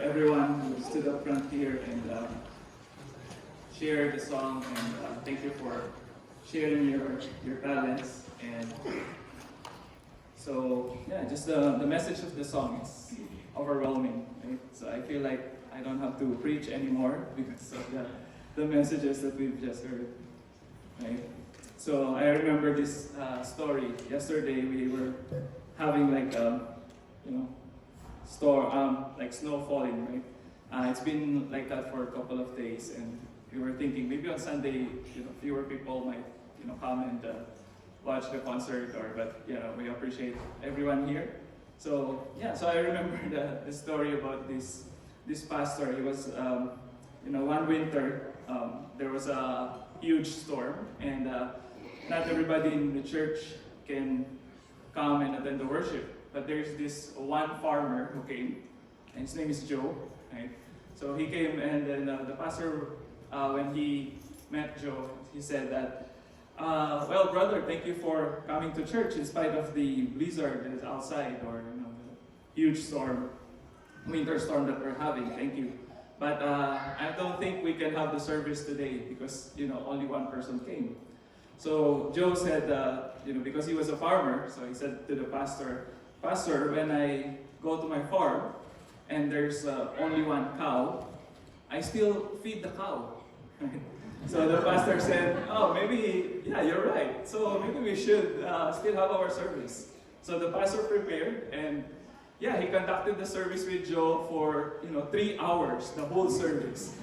everyone who stood up front here and shared the song, and thank you for sharing your talents. And so, yeah, just the message of the song is overwhelming. Right? So I feel like I don't have to preach anymore because of the messages that we've just heard. Right? So I remember this story. Yesterday we were having like like snow falling, right? It's been like that for a couple of days, and we were thinking maybe on Sunday, fewer people might, come and watch the concert, but we appreciate everyone here. So yeah, so I remember the story about this pastor. He was, one winter there was a huge storm, and not everybody in the church can come and attend the worship. But there's this one farmer who came, and his name is Joe. Right? So he came, and then the pastor, when he met Joe, he said that, well, brother, thank you for coming to church in spite of the blizzard that is outside, or the huge storm, winter storm that we're having. Thank you. But I don't think we can have the service today because only one person came. So Joe said, because he was a farmer, so he said to the pastor, "Pastor, when I go to my farm and there's only one cow, I still feed the cow." So the pastor said, "Oh, maybe, yeah, you're right. So maybe we should still have our service." So the pastor prepared, and yeah, he conducted the service with Joe for 3 hours, the whole service.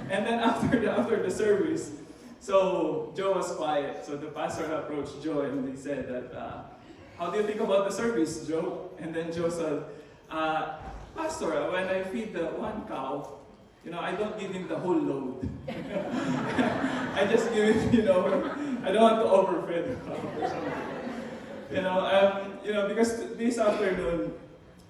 And then after the service, so Joe was quiet. So the pastor approached Joe and he said that, "How do you think about the service, Joe?" And then Joe said, "Pastor, when I feed the one cow, I don't give him the whole load. I just give him, I don't want to overfeed the cow or something." Because this afternoon,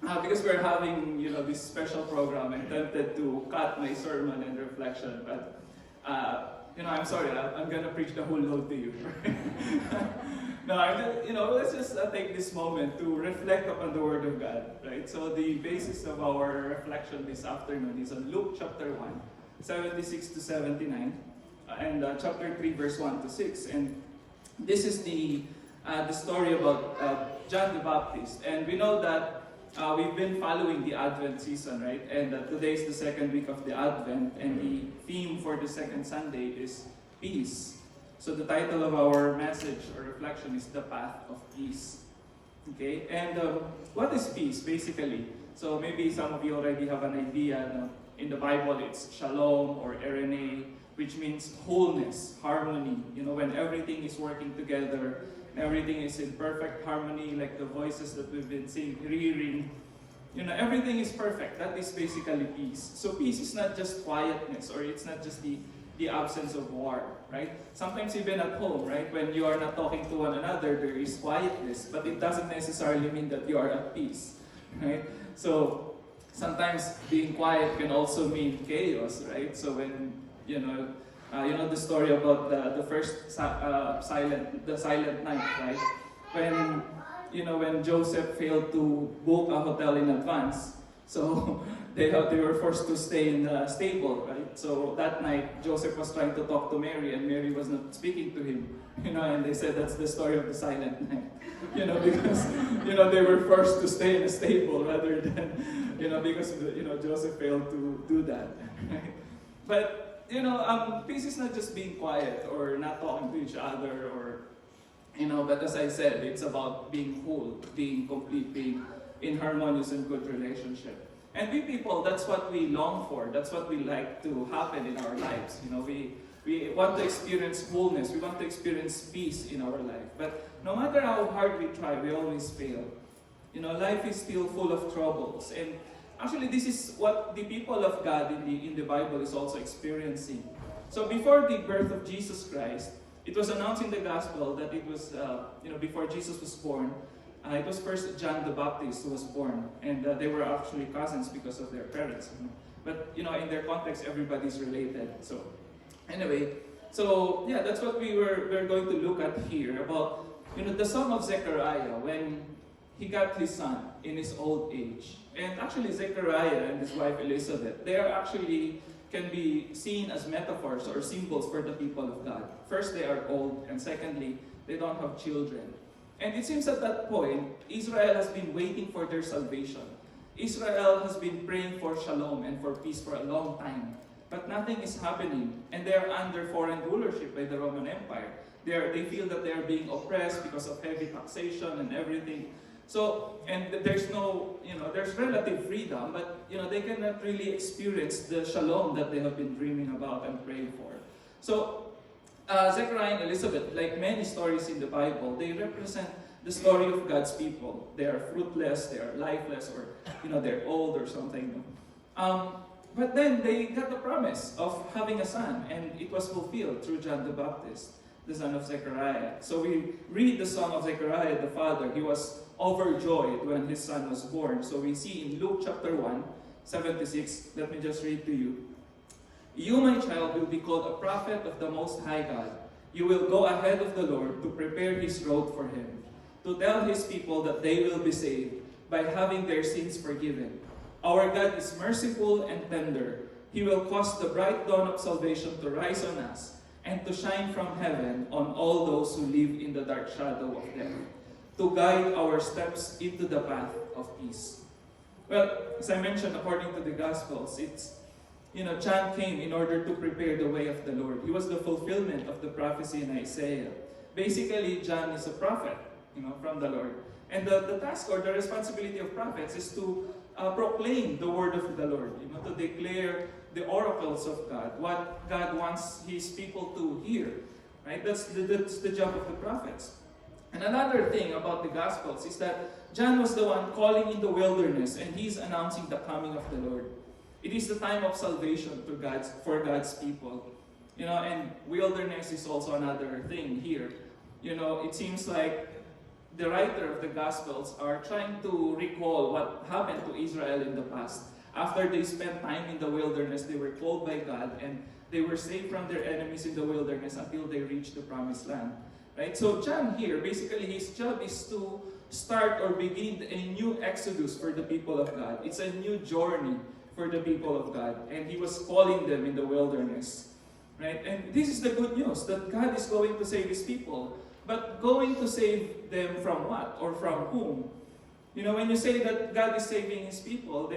because we're having, this special program, I'm tempted to cut my sermon and reflection, but, I'm sorry, I'm gonna preach the whole load to you. No, let's just take this moment to reflect upon the Word of God, right? So the basis of our reflection this afternoon is on Luke chapter 1, 76 to 79, and chapter 3, verse 1 to 6. And this is the story about John the Baptist. And we know that we've been following the Advent season, right? And today is the second week of the Advent, and the theme for the second Sunday is peace. So the title of our message or reflection is The Path of Peace. Okay, and what is peace basically? So maybe some of you already have an idea. In the Bible, it's shalom or eirene, which means wholeness, harmony. When everything is working together, everything is in perfect harmony, like the voices that we've been hearing. Everything is perfect. That is basically peace. So peace is not just quietness, or it's not just the absence of war, right? Sometimes even at home, right? When you are not talking to one another, there is quietness, but it doesn't necessarily mean that you are at peace, right? So sometimes being quiet can also mean chaos, right? So when, the story about the first silent night, right? When Joseph failed to book a hotel in advance, so they were forced to stay in the stable, right? So that night, Joseph was trying to talk to Mary, and Mary was not speaking to him, and they said that's the story of the silent night, because, they were forced to stay in the stable rather than, because, Joseph failed to do that, right? But, peace is not just being quiet or not talking to each other or, but as I said, it's about being whole, being complete, being in harmonious and good relationship. And we people, that's what we long for. That's what we like to happen in our lives. We want to experience wholeness. We want to experience peace in our life. But no matter how hard we try, we always fail. Life is still full of troubles. And actually, this is what the people of God in the Bible is also experiencing. So before the birth of Jesus Christ, it was announced in the gospel that it was, before Jesus was born, it was first John the Baptist who was born, and they were actually cousins because of their parents. But in their context, everybody's related. So anyway, that's what we're going to look at here about the son of Zechariah when he got his son. in his old age. And actually, Zechariah and his wife Elizabeth, they are actually can be seen as metaphors or symbols for the people of God. First, they are old, and secondly, they don't have children. And it seems at that point, Israel has been waiting for their salvation. Israel has been praying for shalom and for peace for a long time. But nothing is happening, and they are under foreign rulership by the Roman Empire. They feel that they are being oppressed because of heavy taxation and everything. So, and there's no, there's relative freedom, but, they cannot really experience the shalom that they have been dreaming about and praying for. So, Zechariah and Elizabeth, like many stories in the Bible, they represent the story of God's people. They are fruitless, they are lifeless, or, they're old or something. But then they got the promise of having a son, and it was fulfilled through John the Baptist, the son of Zechariah. So we read the song of Zechariah the father. He was overjoyed when his son was born. So we see in Luke chapter 1, 76, let me just read to you. You, my child, will be called a prophet of the Most High God. You will go ahead of the Lord to prepare his road for him, to tell his people that they will be saved by having their sins forgiven. Our God is merciful and tender. He will cause the bright dawn of salvation to rise on us and to shine from heaven on all those who live in the dark shadow of death, to guide our steps into the path of peace. Well, as I mentioned, according to the Gospels, it's, John came in order to prepare the way of the Lord. He was the fulfillment of the prophecy in Isaiah. Basically, John is a prophet, from the Lord. And the task or the responsibility of prophets is to proclaim the word of the Lord, to declare the oracles of God, what God wants his people to hear. Right? That's the job of the prophets. And another thing about the Gospels is that John was the one calling in the wilderness, and he's announcing the coming of the Lord. It is the time of salvation for God's people. And wilderness is also another thing here. It seems like the writer of the Gospels are trying to recall what happened to Israel in the past. After they spent time in the wilderness, they were called by God, and they were saved from their enemies in the wilderness until they reached the promised land. Right? So John here, basically his job is to start or begin a new exodus for the people of God. It's a new journey for the people of God. And he was calling them in the wilderness. Right? And this is the good news, that God is going to save his people. But going to save them from what? Or from whom? When you say that God is saving his people,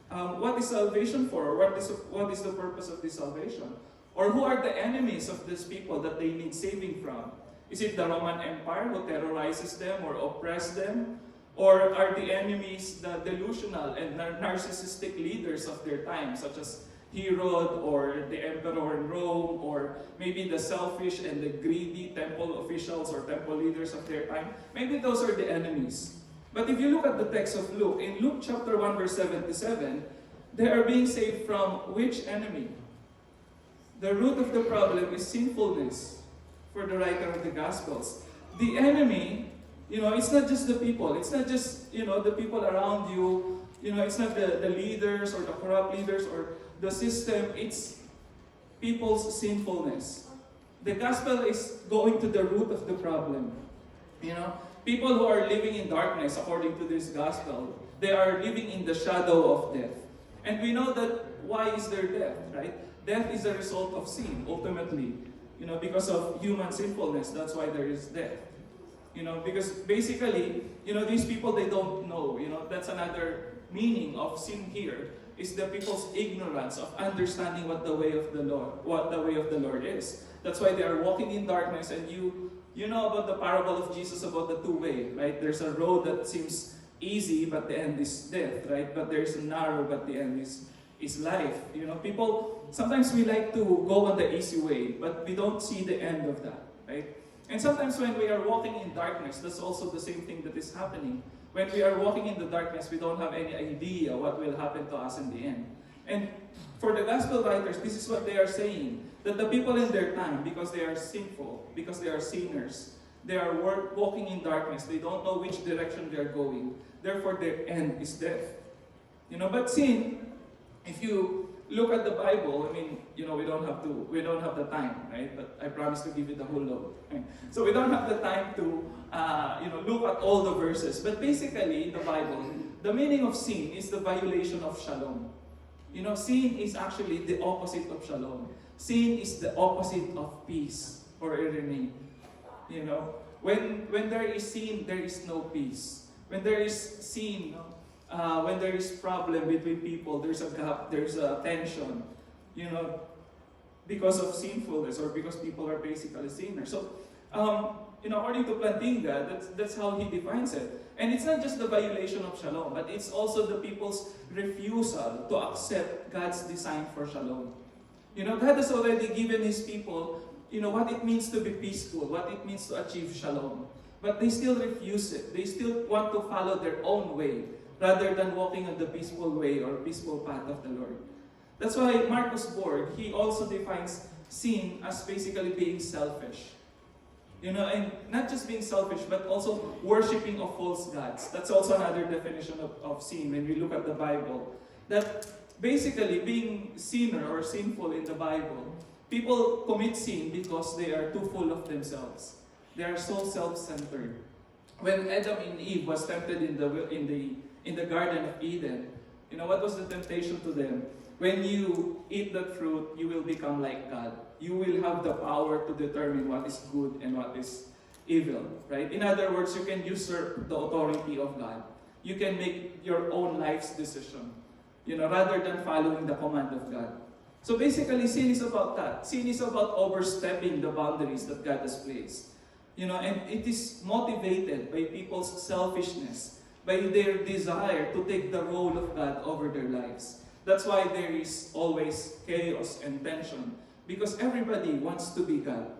what is salvation for? Or what is the purpose of this salvation? Or who are the enemies of these people that they need saving from? Is it the Roman Empire who terrorizes them or oppresses them? Or are the enemies the delusional and narcissistic leaders of their time, such as Herod or the emperor in Rome, or maybe the selfish and the greedy temple officials or temple leaders of their time? Maybe those are the enemies. But if you look at the text of Luke, in Luke chapter 1 verse 77, they are being saved from which enemy? The root of the problem is sinfulness for the writer of the Gospels. The enemy, it's not just the people. It's not just, the people around you. It's not the leaders or the corrupt leaders or the system. It's people's sinfulness. The Gospel is going to the root of the problem. People who are living in darkness, according to this Gospel, they are living in the shadow of death. And we know that why is there death, right? Death is a result of sin, ultimately. Because of human sinfulness, that's why there is death. Because basically, these people, they don't know. That's another meaning of sin here, is the people's ignorance of understanding what the way of the Lord is. That's why they are walking in darkness, and you know about the parable of Jesus about the two-way, right? There's a road that seems easy, but the end is death, right? But there's a narrow, but the end is life. People, sometimes we like to go on the easy way, but we don't see the end of that, right? And sometimes when we are walking in darkness, that's also the same thing that is happening. When we are walking in the darkness, we don't have any idea what will happen to us in the end. And for the gospel writers, this is what they are saying, that the people in their time, because they are sinful, because they are sinners, they are walking in darkness, they don't know which direction they are going. Therefore, their end is death. But sin, if you look at the Bible, I mean, we don't have the time, right? But I promise to give you the whole load. Right? So we don't have the time to, look at all the verses. But basically, in the Bible, the meaning of sin is the violation of shalom. Sin is actually the opposite of shalom. Sin is the opposite of peace or irony. When there is sin, there is no peace. When there is sin, when there is problem between people, there's a gap, there's a tension, because of sinfulness or because people are basically sinners. So, according to Plantinga, that's how he defines it. And it's not just the violation of shalom, but it's also the people's refusal to accept God's design for shalom. God has already given His people, what it means to be peaceful, what it means to achieve shalom. But they still refuse it. They still want to follow their own way, rather than walking on the peaceful way or peaceful path of the Lord. That's why Marcus Borg, he also defines sin as basically being selfish. And not just being selfish, but also worshipping of false gods. That's also another definition of sin when we look at the Bible. That basically being sinner or sinful in the Bible, people commit sin because they are too full of themselves. They are so self-centered. When Adam and Eve was tempted in the Garden of Eden, what was the temptation to them? When you eat that fruit, you will become like God. You will have the power to determine what is good and what is evil, right? In other words, you can usurp the authority of God. You can make your own life's decision, rather than following the command of God. So basically, sin is about that. Sin is about overstepping the boundaries that God has placed. And it is motivated by people's selfishness, by their desire to take the role of God over their lives. That's why there is always chaos and tension, because everybody wants to be God.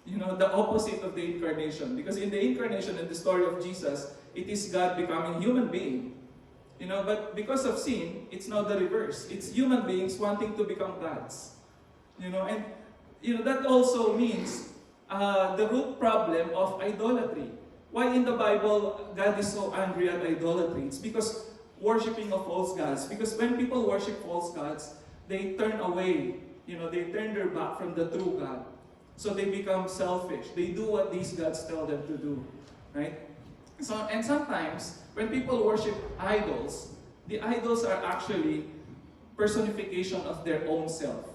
The opposite of the incarnation. Because in the incarnation, in the story of Jesus, it is God becoming human being. But because of sin, it's now the reverse. It's human beings wanting to become gods. And that also means the root problem of idolatry. Why in the Bible God is so angry at idolatry? It's because worshiping of false gods. Because when people worship false gods, they turn away. They turn their back from the true God. So they become selfish. They do what these gods tell them to do. Right? And sometimes, when people worship idols, the idols are actually personification of their own self.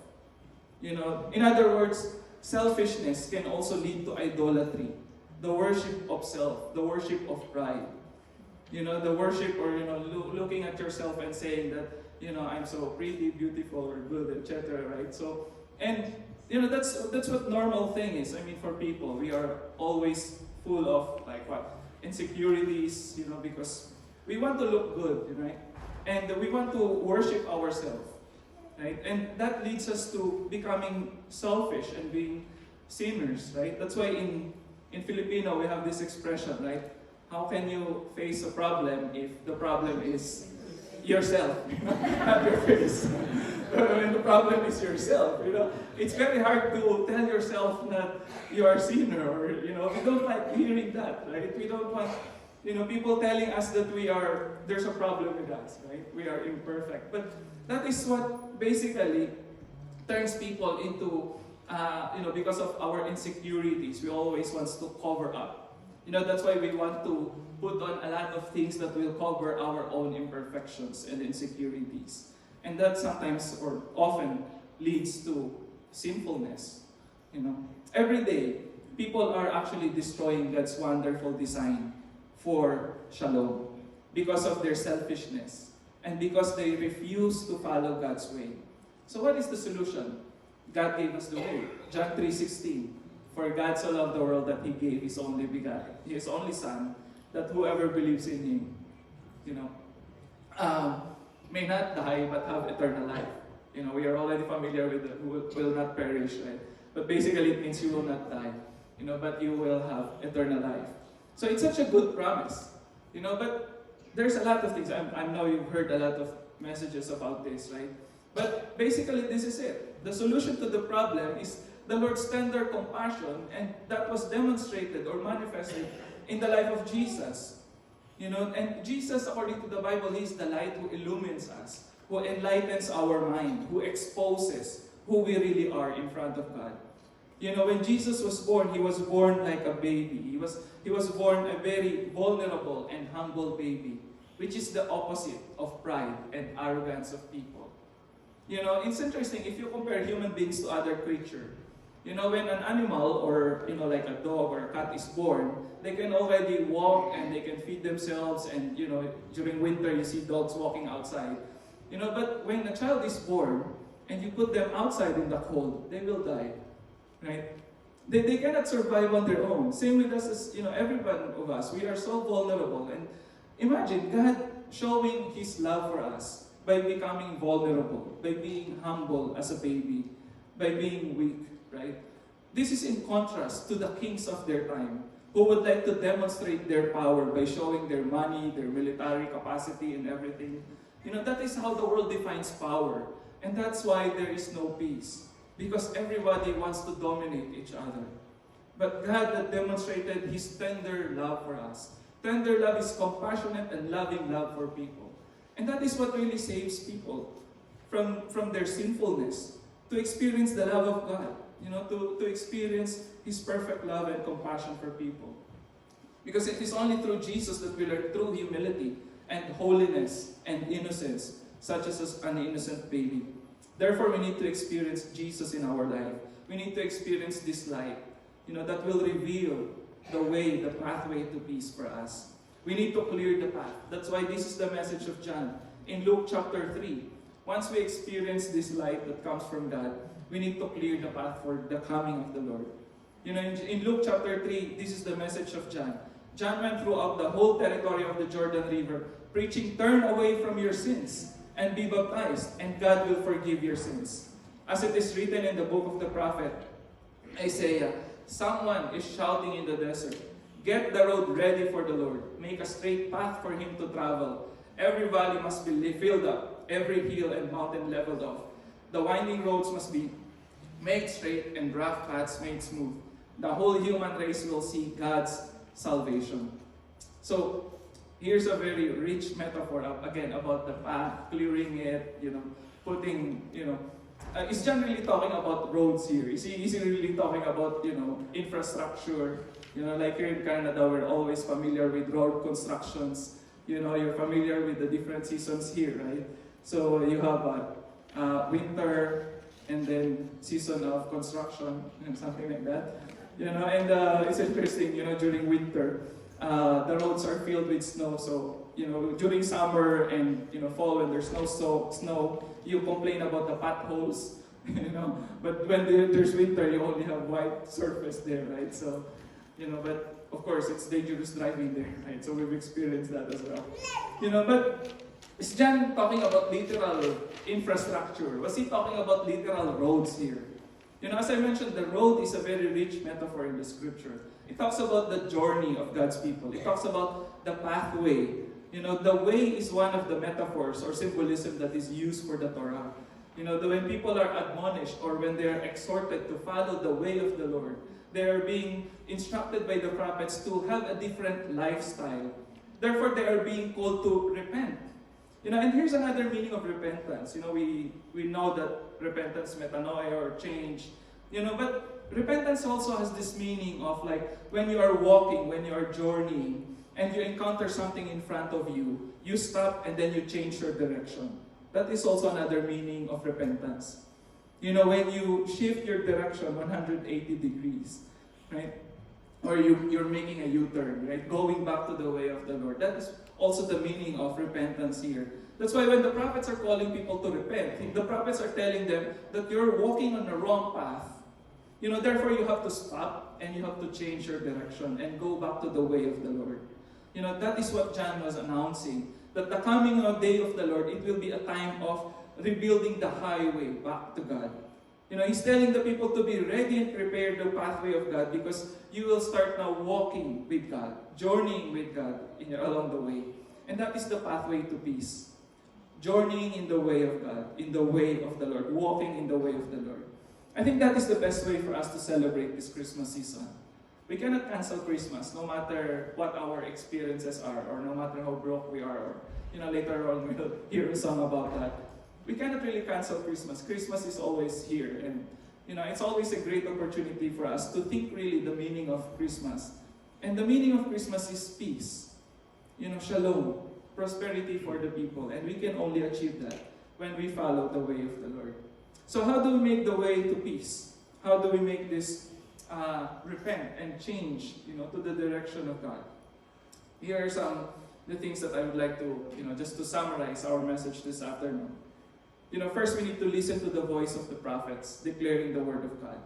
In other words, selfishness can also lead to idolatry. The worship of self, the worship of pride. The worship or, looking at yourself and saying that, I'm so pretty, beautiful, or good, etc., right? So, and, that's what normal thing is. I mean, for people, we are always full of, insecurities, because we want to look good, right? And we want to worship ourselves, right? And that leads us to becoming selfish and being sinners, right? That's why in Filipino, we have this expression, right? How can you face a problem if the problem is yourself, not your face? When the problem is yourself, it's very hard to tell yourself that you are a sinner, or, we don't like hearing that, right? We don't want, people telling us that there's a problem with us, right? We are imperfect. But that is what basically turns people into, because of our insecurities, we always want to cover up. That's why we want to put on a lot of things that will cover our own imperfections and insecurities. And that sometimes or often leads to sinfulness. Every day, people are actually destroying God's wonderful design for shalom because of their selfishness and because they refuse to follow God's way. So what is the solution? God gave us the way. John 3:16. For God so loved the world that He gave His only begotten, His only Son, that whoever believes in Him, may not die but have eternal life. We are already familiar with the who will not perish, right? But basically it means you will not die, but you will have eternal life. So it's such a good promise, but there's a lot of things. I know you've heard a lot of messages about this, right? But basically this is it. The solution to the problem is the Lord's tender compassion, and that was demonstrated or manifested in the life of Jesus. And Jesus, according to the Bible, He is the light who illumines us, who enlightens our mind, who exposes who we really are in front of God. You know, when Jesus was born, he was born like a baby. He was born a very vulnerable and humble baby, which is the opposite of pride and arrogance of people. You know, it's interesting if you compare human beings to other creatures. You know, when an animal or, you know, like a dog or a cat is born, they can already walk and they can feed themselves, and, you know, during winter you see dogs walking outside. You know, but when a child is born and you put them outside in the cold, they will die. Right? They cannot survive on their own. Same with us as, you know, every one of us. We are so vulnerable. And imagine God showing His love for us by becoming vulnerable, by being humble as a baby, by being weak, right? This is in contrast to the kings of their time, who would like to demonstrate their power by showing their money, their military capacity, and everything. You know, that is how the world defines power. And that's why there is no peace. Because everybody wants to dominate each other. But God that demonstrated His tender love for us. Tender love is compassionate and loving love for people. And that is what really saves people from their sinfulness. To experience the love of God. You know, to experience His perfect love and compassion for people. Because it is only through Jesus that we learn true humility and holiness and innocence, such as an innocent baby. Therefore, we need to experience Jesus in our life. We need to experience this light, you know, that will reveal the way, the pathway to peace for us. We need to clear the path. That's why this is the message of John. In Luke chapter 3, once we experience this light that comes from God, we need to clear the path for the coming of the Lord. You know, in Luke chapter 3, this is the message of John. John went throughout the whole territory of the Jordan River, preaching, "Turn away from your sins and be baptized, and God will forgive your sins." As it is written in the book of the prophet Isaiah, someone is shouting in the desert, "Get the road ready for the Lord. Make a straight path for Him to travel. Every valley must be filled up, every hill and mountain leveled off. The winding roads must be made straight and rough paths made smooth. The whole human race will see God's salvation." So, here's a very rich metaphor again about the path, clearing it, you know, putting, you know, is John really talking about roads here? Is he really talking about, you know, infrastructure? You know, like here in Canada, we're always familiar with road constructions. You know, you're familiar with the different seasons here, right? So you have winter and then season of construction and something like that. You know, and it's interesting, you know, during winter, the roads are filled with snow. So, you know, during summer and, you know, fall when there's no snow, you complain about the potholes, you know. But when there's winter, you only have white surface there, right? So, you know, but of course, it's dangerous driving there, right? So we've experienced that as well. You know, but is John talking about literal infrastructure? Was he talking about literal roads here? You know, as I mentioned, the road is a very rich metaphor in the scripture. It talks about the journey of God's people. It talks about the pathway. You know, the way is one of the metaphors or symbolism that is used for the Torah. You know, when people are admonished or when they are exhorted to follow the way of the Lord, they are being instructed by the prophets to have a different lifestyle. Therefore, they are being called to repent. You know, and here's another meaning of repentance. You know, we know that repentance, metanoia, or change. You know, but repentance also has this meaning of like when you are walking, when you are journeying, and you encounter something in front of you, you stop and then you change your direction. That is also another meaning of repentance. You know, when you shift your direction 180 degrees, right? Or you're making a U-turn, right? Going back to the way of the Lord. That is also the meaning of repentance here. That's why when the prophets are calling people to repent, the prophets are telling them that you're walking on the wrong path. You know, therefore you have to stop and you have to change your direction and go back to the way of the Lord. You know, that is what John was announcing. That the coming of day of the Lord, it will be a time of rebuilding the highway back to God. You know, He's telling the people to be ready and prepare the pathway of God because you will start now walking with God, journeying with God along the way. And that is the pathway to peace. Journeying in the way of God, in the way of the Lord, walking in the way of the Lord. I think that is the best way for us to celebrate this Christmas season. We cannot cancel Christmas no matter what our experiences are or no matter how broke we are. Or, you know, later on we'll hear a song about that. we cannot really cancel Christmas. Christmas is always here, and it's always a great opportunity for us to think really the meaning of Christmas. And the meaning of Christmas is peace. Shalom, prosperity for the people. And we can only achieve that when we follow the way of the Lord. So how do we make the way to peace? How do we make this repent and change, to the direction of God? Here are some the things that I would like to, just to summarize our message this afternoon. First we need to listen to the voice of the prophets declaring the word of God.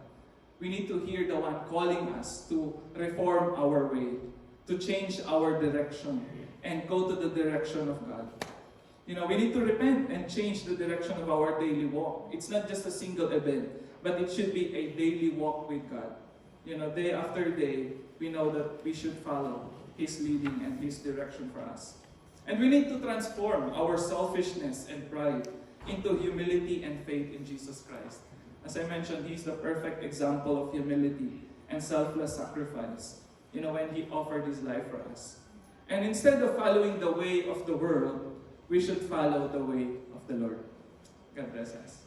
We need to hear the one calling us to reform our way, to change our direction, and go to the direction of God. We need to repent and change the direction of our daily walk. It's not just a single event, but it should be a daily walk with God. Day after day, we know that we should follow His leading and His direction for us. And we need to transform our selfishness and pride into humility and faith in Jesus Christ. As I mentioned, He's the perfect example of humility and selfless sacrifice, when He offered His life for us. And instead of following the way of the world, we should follow the way of the Lord. God bless us.